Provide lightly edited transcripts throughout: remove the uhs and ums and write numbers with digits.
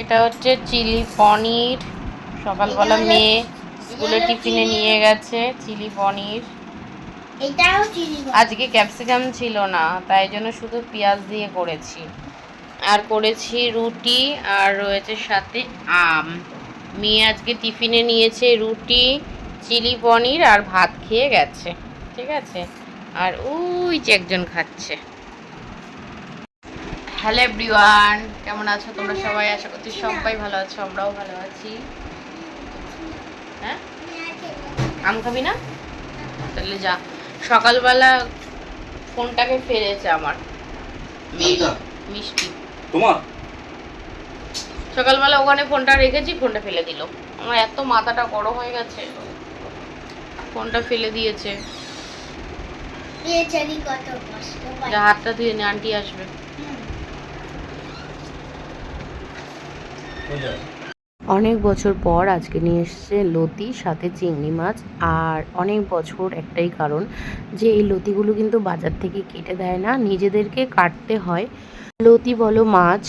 এটা হচ্ছে চিলি পনির। সকালবেলা মেয়ে স্কুলে টিফিনে নিয়ে গেছে চিলি পনির। এটাও চিলি পনির। আজকে ক্যাপসিকাম ছিল না, তাই জন্য শুধু পেঁয়াজ দিয়ে করেছি। আর করেছি রুটি, আর রয়েছে সাথে আম। মেয়ে আজকে টিফিনে নিয়েছে রুটি, চিলি পনির আর ভাত খেয়ে গেছে। ঠিক আছে, আর ওই যে একজন খাচ্ছে। হ্যালো এভরিওয়ান, কেমন আছো তোমরা সবাই? আশা করছি সবাই ভালো আছো, আমরাও ভালো আছি। হ্যাঁ, আম খাবি না? তাহলে যা। সকালবেলা ফোনটাকে ফেলেছে আমার মিষ্টি। তোমার সকালবেলা ওখানে ফোনটা রেখেছি, ফোনটা ফেলে দিল। আমার এত মাথাটা গরম হয়ে গেছে, ফোনটা ফেলে দিয়েছে। যা, হাতটা ধুয়ে নে, আন্টি আসবে। অনেক বছর পর আজকে নিয়ে এসছে লতি, সাথে চিংড়ি মাছ। আর অনেক বছর একটাই কারণ, যে এই লতিগুলো কিন্তু বাজার থেকে কেটে দেয় না, নিজেদেরকে কাটতে হয়। লতি বলো মাছ,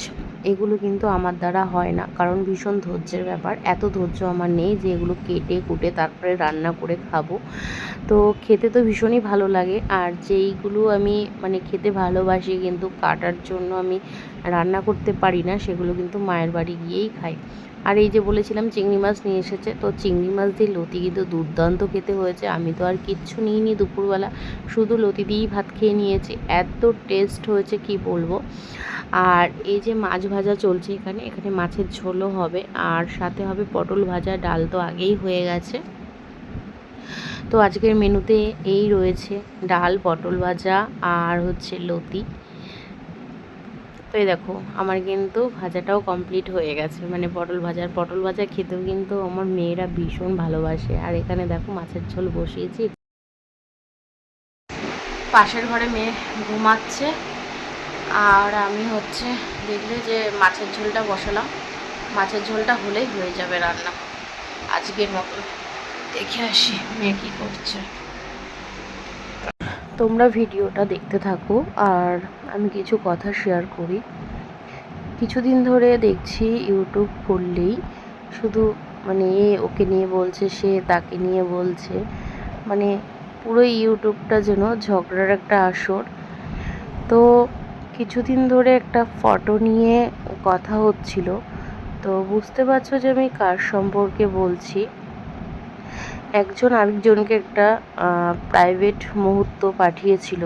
এগুলো কিন্তু আমার দ্বারা হয় না, কারণ ভীষণ ধৈর্যের ব্যাপার। এত ধৈর্য আমার নেই যে এগুলো কেটে কুটে তারপরে রান্না করে খাবো। তো খেতে তো ভীষণই ভালো লাগে, আর যেইগুলো আমি মানে খেতে ভালোবাসি কিন্তু কাটার জন্য আমি রান্না করতে পারি না, সেগুলো কিন্তু মায়ের বাড়ি গিয়েই খাই। আর এই যে বলেছিলাম চিংড়ি মাছ নিয়ে এসেছে, তো চিংড়ি মাছ দিয়ে লতি কিন্তু দুর্দান্ত খেতে হয়েছে। আমি তো আর কিচ্ছু নিইনি দুপুরবেলা, শুধু লতি দিয়েই ভাত খেয়ে নিয়েছি। এত টেস্ট হয়েছে কি বলবো। আর এই যে মাছ ভাজা চলছে এখানে, এখানে মাছের ঝোলও হবে, আর সাথে হবে পটল ভাজা। ডাল তো আগেই হয়ে গেছে। তো আজকের মেনুতে এই রয়েছে ডাল, পটল ভাজা আর হচ্ছে লতি। তো এই দেখো, আমার কিন্তু ভাজাটাও কমপ্লিট হয়ে গেছে, মানে পটল ভাজা খেতেও কিন্তু আমার মেয়েরা ভীষণ ভালোবাসে। আর এখানে দেখো মাছের ঝোল বসিয়েছি। পাশের ঘরে মেয়ে ঘুমাচ্ছে, আর আমি হচ্ছে দেখলে যে মাছের ঝোলটা বসালাম। মাছের ঝোলটা হলেই হয়ে যাবে রান্না আজকের মতো। দেখে আসি মেয়ে কী করছে। তোমরা ভিডিওটা দেখতে থাকো, আর আমি কিছু কথা শেয়ার করি। কিছুদিন ধরে দেখছি ইউটিউব খুললেই শুধু মানে এ ওকে নিয়ে বলছে, সে তাকে নিয়ে বলছে, মানে পুরো ইউটিউবটা যেন ঝগড়ার একটা আসর। তো কিছুদিন ধরে একটা ফটো নিয়ে কথা হচ্ছিল, তো বুঝতে পারছো যে আমি কার সম্পর্কে বলছি। একজন আরেকজনকে একটা প্রাইভেট মুহূর্ত পাঠিয়েছিল,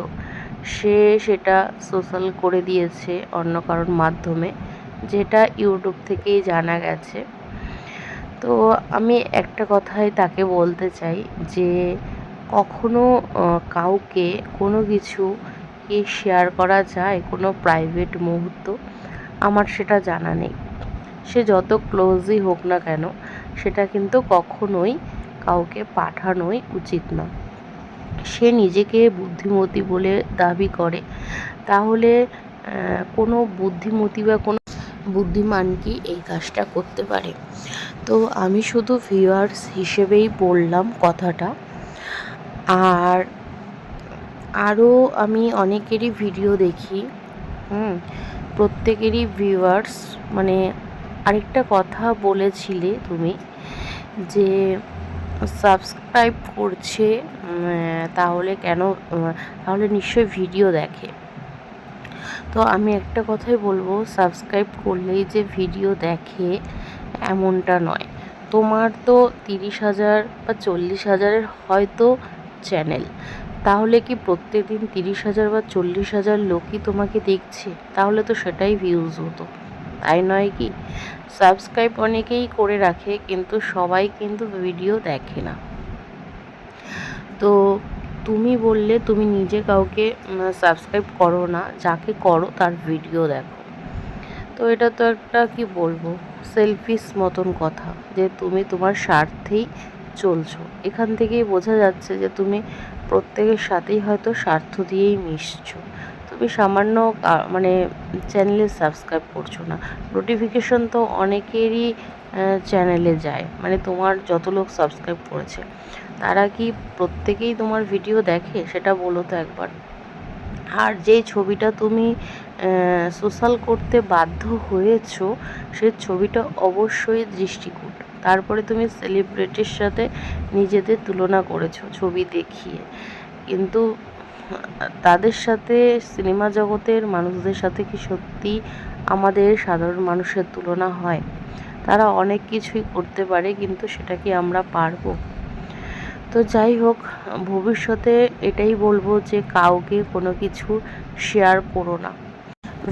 সে সেটা সোশ্যাল করে দিয়েছে অন্য কারোর মাধ্যমে, যেটা ইউটিউব থেকেই জানা গেছে। তো আমি একটা কথাই তাকে বলতে চাই যে কখনো কাউকে কোনো কিছু কি শেয়ার করা যায়, কোনো প্রাইভেট মুহূর্ত? আমার সেটা জানা নেই। সে যত ক্লোজই হোক না কেন, সেটা কিন্তু কখনোই কাউকে পাঠানোই উচিত না। সে নিজেকে বুদ্ধিমতী বলে দাবি করে, তাহলে কোনো বুদ্ধিমতী বা কোনো বুদ্ধিমান কি এই কাজটা করতে পারে? তো আমি শুধু ভিউয়ার্স হিসেবেই বললাম কথাটা। আর আরও আমি অনেকেরই ভিডিও দেখি, প্রত্যেকেরই ভিউয়ার্স মানে আরেকটা কথা বলেছিলে তুমি, যে সাবস্ক্রাইব করছে, তাহলে কেন, তাহলে নিশ্চয়ই ভিডিও দেখে। তো আমি একটা কথাই বলবো, সাবস্ক্রাইব করলেই যে ভিডিও দেখে এমনটা নয়। তোমার তো 30,000 বা 40,000-এর হয়তো চ্যানেল, তাহলে কি প্রত্যেকদিন 30,000 বা 40,000 লোকই তোমাকে দেখছে? তাহলে তো সেটাই ভিউজ হতো, তাই নয় কি? সাবস্ক্রাইব অনেকেই করে রাখে, কিন্তু সবাই কিন্তু ভিডিও দেখে না। তো তুমি বললে তুমি নিজে কাউকে সাবস্ক্রাইব করো না, যাকে করো তার ভিডিও দেখো। তো এটা তো একটা কি বলবো, সেলফিশ মতন কথা, যে তুমি তোমার স্বার্থেই চলছো। এখান থেকেই বোঝা যাচ্ছে যে তুমি প্রত্যেকের সাথেই হয়তো স্বার্থ দিয়েই মিশছো। তুমি সামান্য মানে চ্যানেলে সাবস্ক্রাইব করছো না, নোটিফিকেশন তো অনেকেরই চ্যানেলে যায়, মানে তোমার যত লোক সাবস্ক্রাইব করেছে তারা কি প্রত্যেকেই তোমার ভিডিও দেখে? সেটা বলো তো একবার। আর যেই ছবিটা তুমি সোশ্যাল করতে বাধ্য হয়েছো, সে ছবিটা অবশ্যই দৃষ্টিকূট। তারপরে তুমি সেলিব্রিটির সাথে নিজেদের তুলনা করেছো ছবি দেখিয়ে, কিন্তু তাদের সাথে, সিনেমা জগতের মানুষদের সাথে কি সত্যি আমাদের সাধারণ মানুষের তুলনা হয়? তারা অনেক কিছুই করতে পারে, কিন্তু সেটা কি আমরা পারবো? তো যাই হোক, ভবিষ্যতে এটাই বলবো যে কাউকে কোনো কিছু শেয়ার করো না।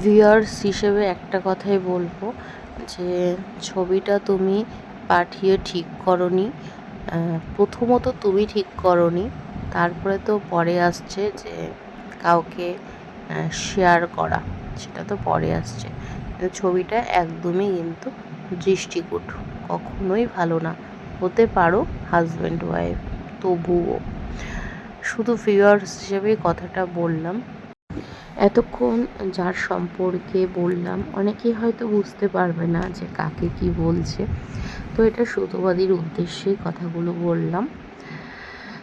ভিউয়ার্স হিসেবে একটা কথাই বলবো যে ছবিটা তুমি পাঠিয়ে ঠিক করনি। প্রথমত তুমি ঠিক করনি, তারপরে তো পরে আসছে যে কাউকে শেয়ার করা, সেটা তো পরে আসছে। কিন্তু ছবিটা একদমই কিন্তু দৃষ্টিকূট, কখনোই ভালো না। হতে পারো হাজব্যান্ড ওয়াইফ, তবুও শুধু ভিউয়ার্স হিসেবেই কথাটা বললাম। এতক্ষণ যার সম্পর্কে বললাম, অনেকেই হয়তো বুঝতে পারবে না যে কাকে কি বলছে, তো এটা সত্যবাদীর উদ্দেশ্যেই কথাগুলো বললাম।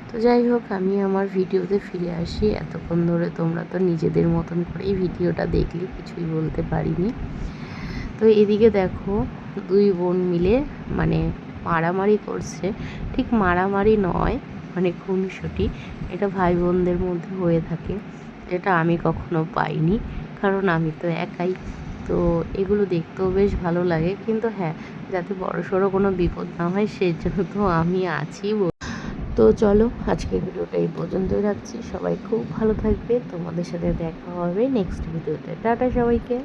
তো যাই হোক, আমি আমার ভিডিওতে ফিরে আসি। এতক্ষণ ধরে তোমরা তো নিজেদের মতন করেই ভিডিওটা দেখলে, কিছুই বলতে পারিনি। তো এদিকে দেখো, দুই বোন মিলে মানে মারামারি করছে। ঠিক মারামারি নয়, মানে খুনসুটি। এটা ভাই বোনদের মধ্যে হয়ে থাকে, যেটা আমি কখনো পাইনি, কারণ আমি তো একাই। তো এগুলো দেখতেও বেশ ভালো লাগে, কিন্তু হ্যাঁ, যাতে বড়সড় কোনো বিপদ না হয় সেই জন্য তো আমি আছি। তো চলো, আজকের ভিডিওটা এই পর্যন্তই রাখছি। সবাই খুব ভালো থাকবে, তোমাদের সাথে দেখা হবে নেক্সট ভিডিওতে। টাটা সবাইকে।